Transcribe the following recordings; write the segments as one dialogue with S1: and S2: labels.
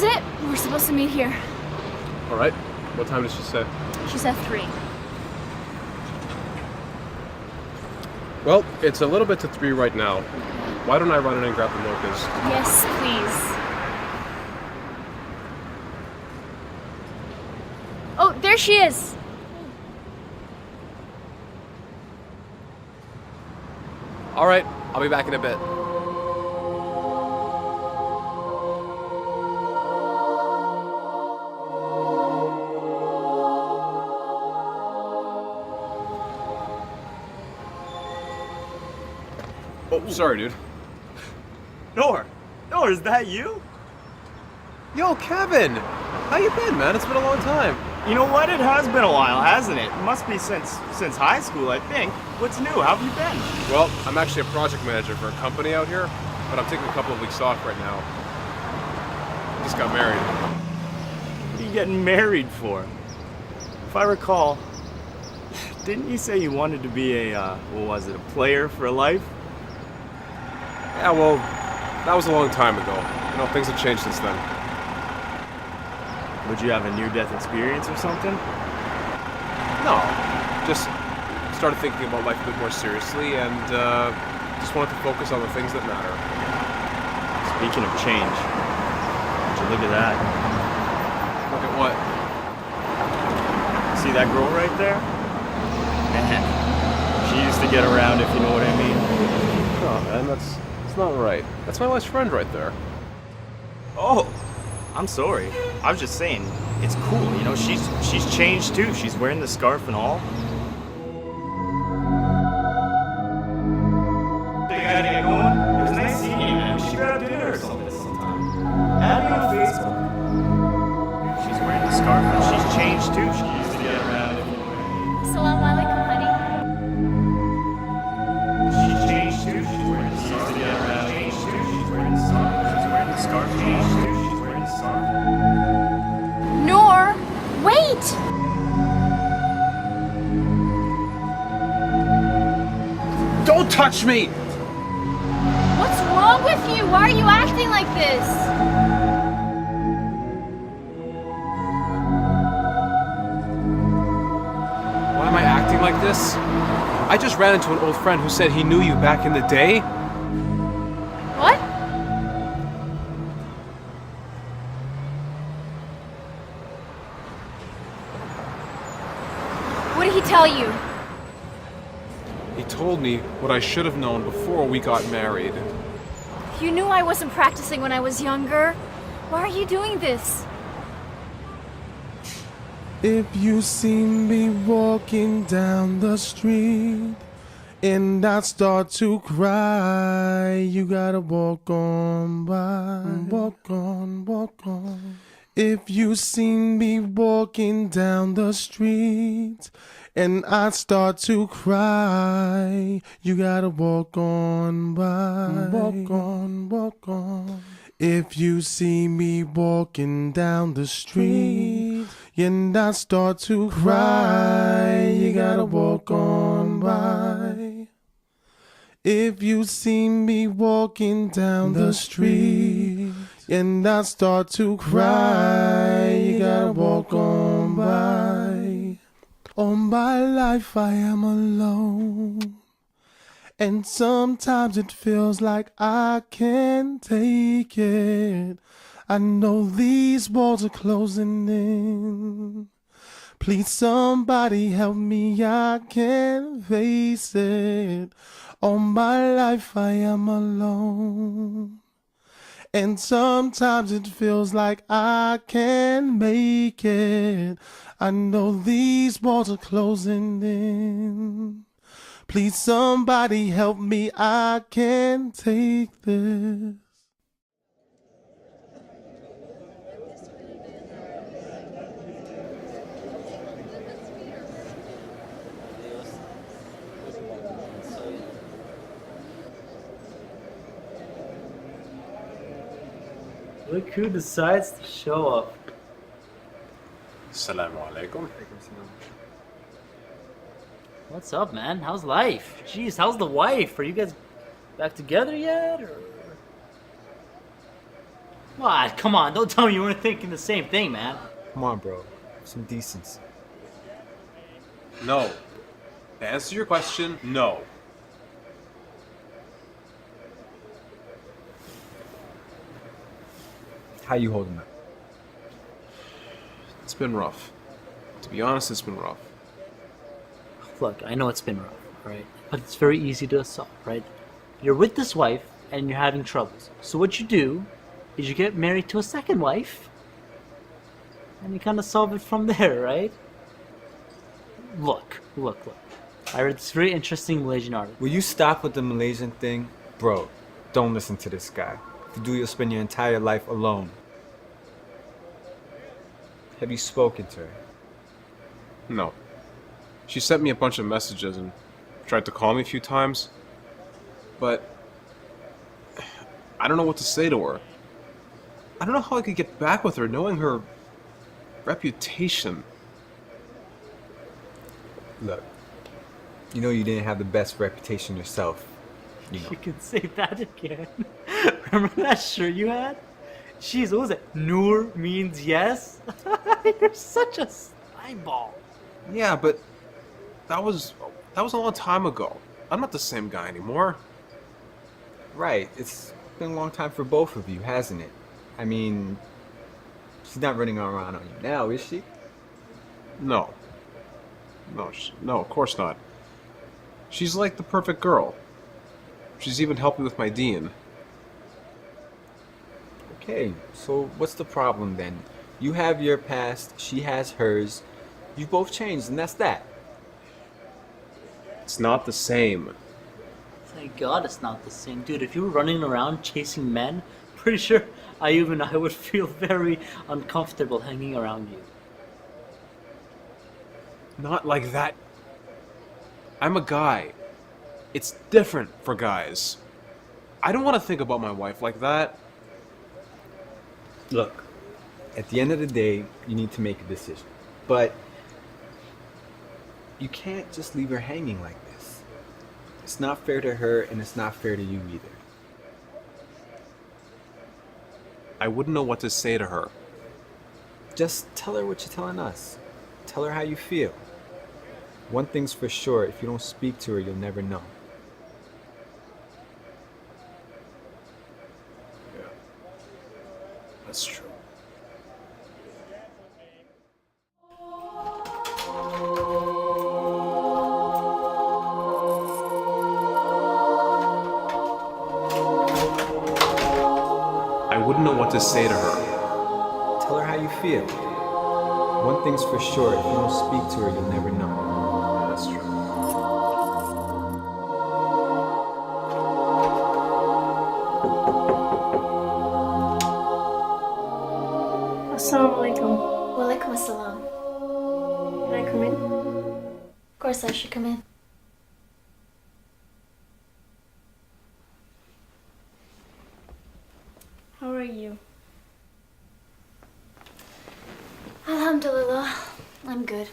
S1: is it. We're supposed to meet here.
S2: All right. What time did she say?
S1: She said 3.
S2: Well, it's a little bit to 3 right now. Why don't I run in and grab the mochas?
S1: Yes, please. Oh, there she is.
S2: All right, I'll be back in a bit. Oh, sorry, dude.
S3: Noor, is that you?
S2: Yo, Kevin! How you been, man? It's been a long time.
S3: You know what? It has been a while, hasn't it? It must be since high school, I think. What's new? How have you been?
S2: Well, I'm actually a project manager for a company out here, but I'm taking a couple of weeks off right now. Just got married.
S3: What are you getting married for? If I recall, didn't you say you wanted to be a player for life?
S2: Yeah, well, that was a long time ago. You know, things have changed since then.
S3: Would you have a near-death experience or something?
S2: No, just started thinking about life a bit more seriously and just wanted to focus on the things that matter.
S3: Speaking of change, would you look at that?
S2: Look at what?
S3: See that girl right there? Man, she used to get around, if you know what I mean.
S2: Oh, man, that's not right. That's my best friend right there.
S3: Oh, I'm sorry. I was just saying, it's cool, you know, she's changed too. She's wearing the scarf and all. They gotta get going. It was nice seeing you, man. We should grab dinner or something sometime. Add me on Facebook. She's wearing the scarf and she's changed too. She used to get around.
S1: Assalamu alaikum, honey.
S3: She's changed too. She's wearing the scarf. She used to get around. Changed too. She's wearing the scarf. She's wearing the scarf. Changed too. She's wearing the scarf.
S1: Noor, wait!
S2: Don't touch me!
S1: What's wrong with you? Why are you acting like this?
S2: Why am I acting like this? I just ran into an old friend who said he knew you back in the day.
S1: What? What did he tell you?
S2: He told me what I should have known before we got married.
S1: You knew I wasn't practicing when I was younger. Why are you doing this?
S4: If you see me walking down the street and I start to cry, you gotta walk on by. Walk on, walk on. If you see me walking down the street and I start to cry, you gotta walk on by. Walk on, walk on. If you see me walking down the street and I start to cry, you gotta walk on by. If you see me walking down the street and I start to cry, you gotta walk on by. All my life I am alone, and sometimes it feels like I can't take it. I know these walls are closing in. Please somebody help me, I can't face it. All my life I am alone, and sometimes it feels like I can't make it. I know these walls are closing in. Please somebody help me, I can't take this.
S5: Look who decides to show up.
S2: Assalamu alaikum.
S5: What's up, man? How's life? Jeez, how's the wife? Are you guys back together yet? Or... What? Come on, don't tell me you weren't thinking the same thing, man.
S6: Come on, bro. Some decency.
S2: No. To answer your question, no.
S6: How you holding up?
S2: It's been rough. To be honest, it's been rough.
S5: Look, I know it's been rough, right? But it's very easy to solve, right? You're with this wife and you're having troubles. So what you do is you get married to a second wife and you kind of solve it from there, right? Look. I read this very interesting Malaysian article.
S6: Will you stop with the Malaysian thing? Bro, don't listen to this guy. If you do, you'll spend your entire life alone. Have you spoken to her?
S2: No. She sent me a bunch of messages and tried to call me a few times. But I don't know what to say to her. I don't know how I could get back with her knowing her reputation.
S6: Look, you know you didn't have the best reputation yourself. You know.
S5: You can say that again. Remember that shirt you had? Jeez, what was it? Nur means yes? You're such a eyeball.
S2: Yeah, but that was a long time ago. I'm not the same guy anymore.
S6: Right, it's been a long time for both of you, hasn't it? I mean, she's not running around on you now, is she?
S2: No. No, of course not. She's like the perfect girl. She's even helped me with my dean.
S6: Okay, so what's the problem then? You have your past, she has hers. You both changed, and that's that.
S2: It's not the same.
S5: Thank God it's not the same. Dude, if you were running around chasing men, pretty sure I would feel very uncomfortable hanging around you.
S2: Not like that. I'm a guy. It's different for guys. I don't want to think about my wife like that.
S6: Look, at the end of the day, you need to make a decision. But you can't just leave her hanging like this. It's not fair to her, and it's not fair to you either.
S2: I wouldn't know what to say to her.
S6: Just tell her what you're telling us. Tell her how you feel. One thing's for sure, if you don't speak to her, you'll never know.
S2: Yeah. That's true. I wouldn't know what to say to her.
S6: Tell her how you feel. One thing's for sure, if you don't speak to her, you'll never know.
S2: That's true.
S7: Assalamu alaikum.
S1: Walaikum assalam.
S7: Can I come in?
S1: Of course I should come in.
S7: How are you?
S1: Alhamdulillah. I'm good.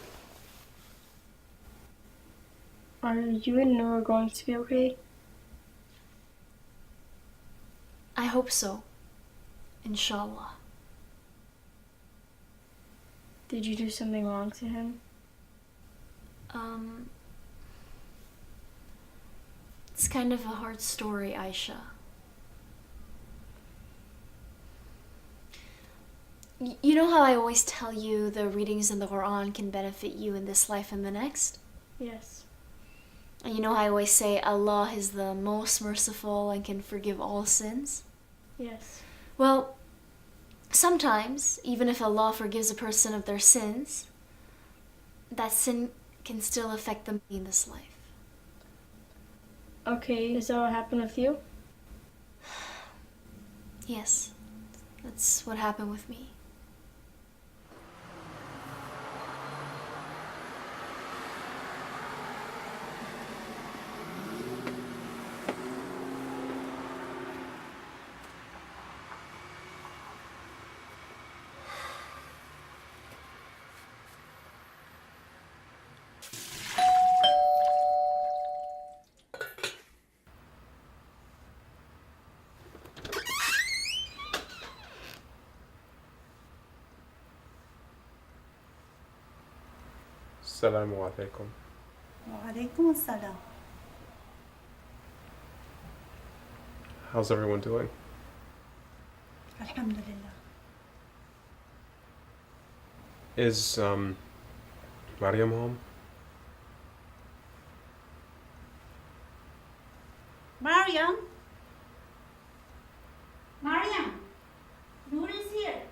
S7: Are you and Noah going to be okay?
S1: I hope so. Inshallah.
S7: Did you do something wrong to him?
S1: It's kind of a hard story, Aisha. You know how I always tell you the readings in the Quran can benefit you in this life and the next?
S7: Yes.
S1: And you know how I always say Allah is the most merciful and can forgive all sins?
S7: Yes.
S1: Well, sometimes, even if Allah forgives a person of their sins, that sin can still affect them in this life.
S7: Okay, is that what happened with you?
S1: Yes, that's what happened with me.
S2: Assalamu alaikum.
S8: وعليكم السلام.
S2: How's everyone doing?
S8: الحمد لله.
S2: Is, Mariam home?
S8: Mariam. Mariam. Noor is here.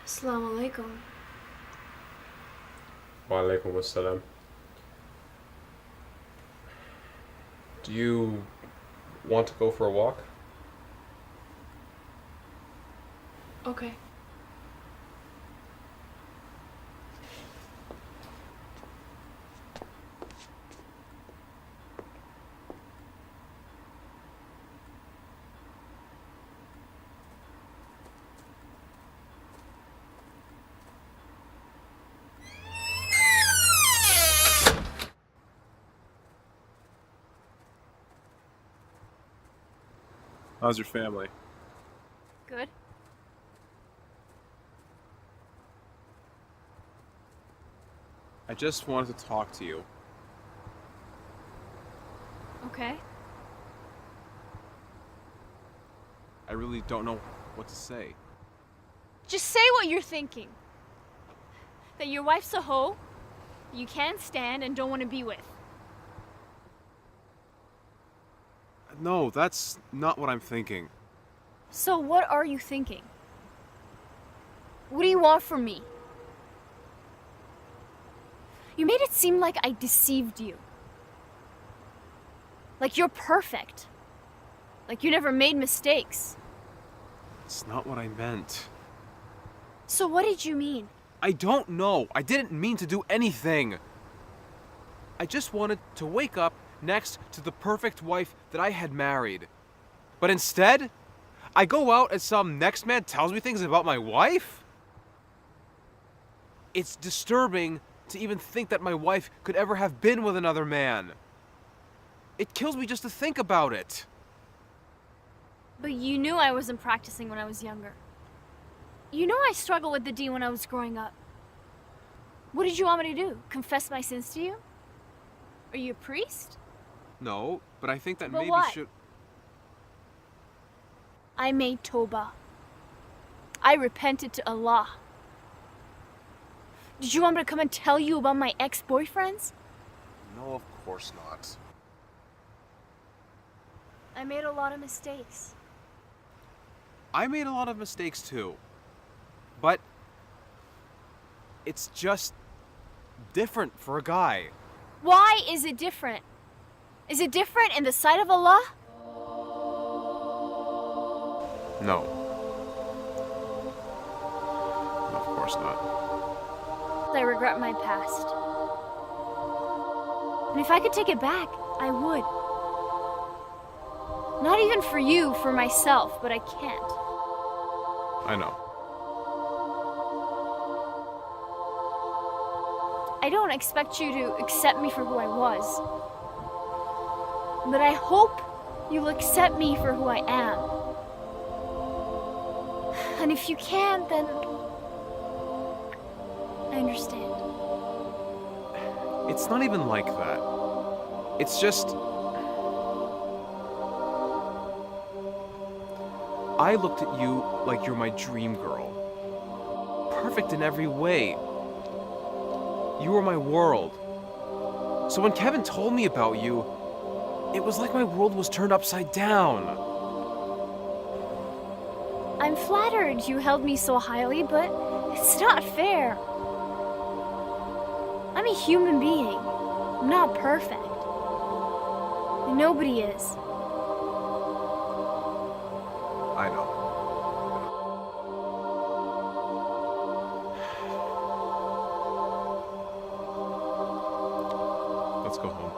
S1: Assalamu alaikum.
S2: Wa alaikum assalam. Do you want to go for a walk?
S1: Okay.
S2: How's your family?
S1: Good.
S2: I just wanted to talk to you.
S1: Okay.
S2: I really don't know what to say.
S1: Just say what you're thinking. That your wife's a hoe, you can't stand and don't want to be with.
S2: No, that's not what I'm thinking.
S1: So what are you thinking? What do you want from me? You made it seem like I deceived you. Like you're perfect. Like you never made mistakes.
S2: It's not what I meant.
S1: So what did you mean?
S2: I don't know. I didn't mean to do anything. I just wanted to wake up next to the perfect wife that I had married. But instead, I go out and some next man tells me things about my wife? It's disturbing to even think that my wife could ever have been with another man. It kills me just to think about it.
S1: But you knew I wasn't practicing when I was younger. You know I struggled with the D when I was growing up. What did you want me to do? Confess my sins to you? Are you a priest?
S2: No, but I think that
S1: But
S2: maybe
S1: what?
S2: should...
S1: I made Toba. I repented to Allah. Did you want me to come and tell you about my ex-boyfriends?
S2: No, of course not.
S1: I made a lot of mistakes.
S2: I made a lot of mistakes too. But it's just different for a guy.
S1: Why is it different? Is it different in the sight of Allah?
S2: No. Of course not.
S1: I regret my past. And if I could take it back, I would. Not even for you, for myself, but I can't.
S2: I know.
S1: I don't expect you to accept me for who I was. But I hope you'll accept me for who I am. And if you can't, then I understand.
S2: It's not even like that. It's just... I looked at you like you're my dream girl. Perfect in every way. You were my world. So when Kevin told me about you, it was like my world was turned upside down.
S1: I'm flattered you held me so highly, but it's not fair. I'm a human being. I'm not perfect. And nobody is.
S2: I know. Let's go home.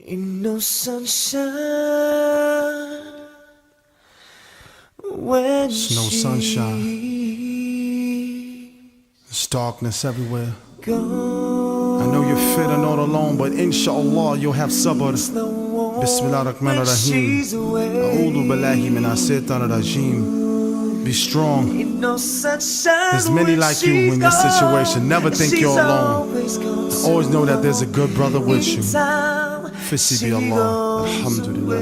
S9: Ain't no sunshine
S4: There's no sunshine. There's darkness everywhere. I know you're feeling all alone, but inshallah you'll have sabr. Bismillahirrahmanirrahim. A'udhu billahi minash shaitanir rajim. Be strong. There's many like you in this situation. Never think you're alone. Always know that there's a good brother with you. Fissi be Allah. Alhamdulillah.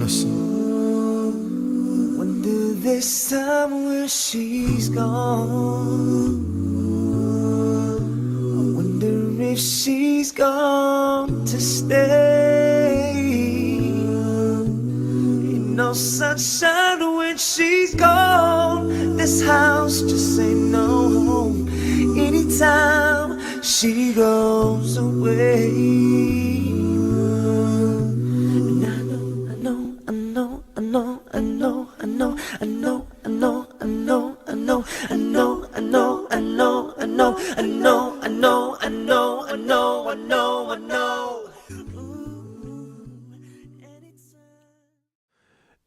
S4: Listen.
S9: Wonder this time where she's gone. I wonder if she's gone to stay. Ain't no sunshine when she's gone. This house just ain't no home. Anytime she goes away.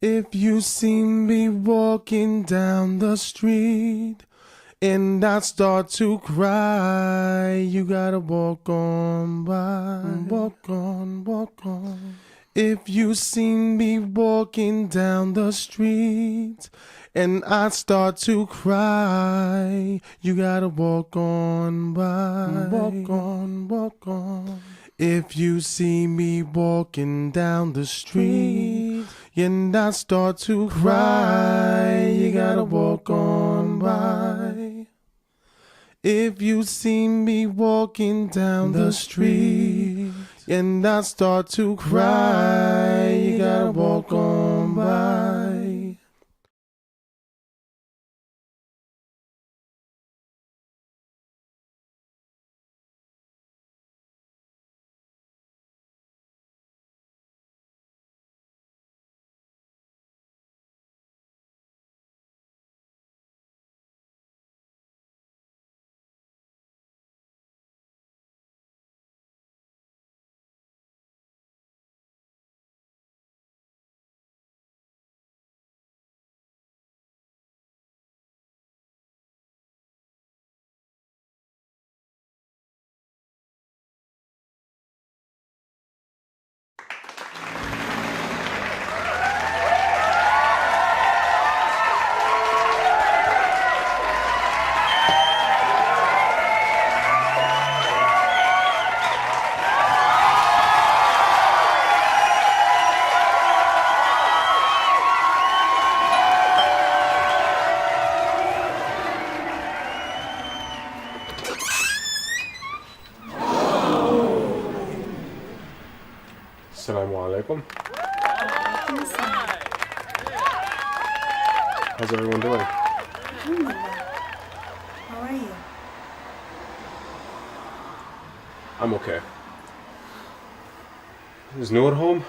S4: If you see me walking down the street and I start to cry, you gotta walk on by. Walk on, walk on. If you see me walking down the street and I start to cry, you gotta walk on by. Walk on, walk on. If you see me walking down the street and I start to cry, you gotta walk on by. If you see me walking down the street and I start to cry, you gotta walk on by.
S2: Assalamu alaikum. How's everyone doing?
S8: Alhamdulillah. How are you?
S2: I'm okay. Is Noor at home?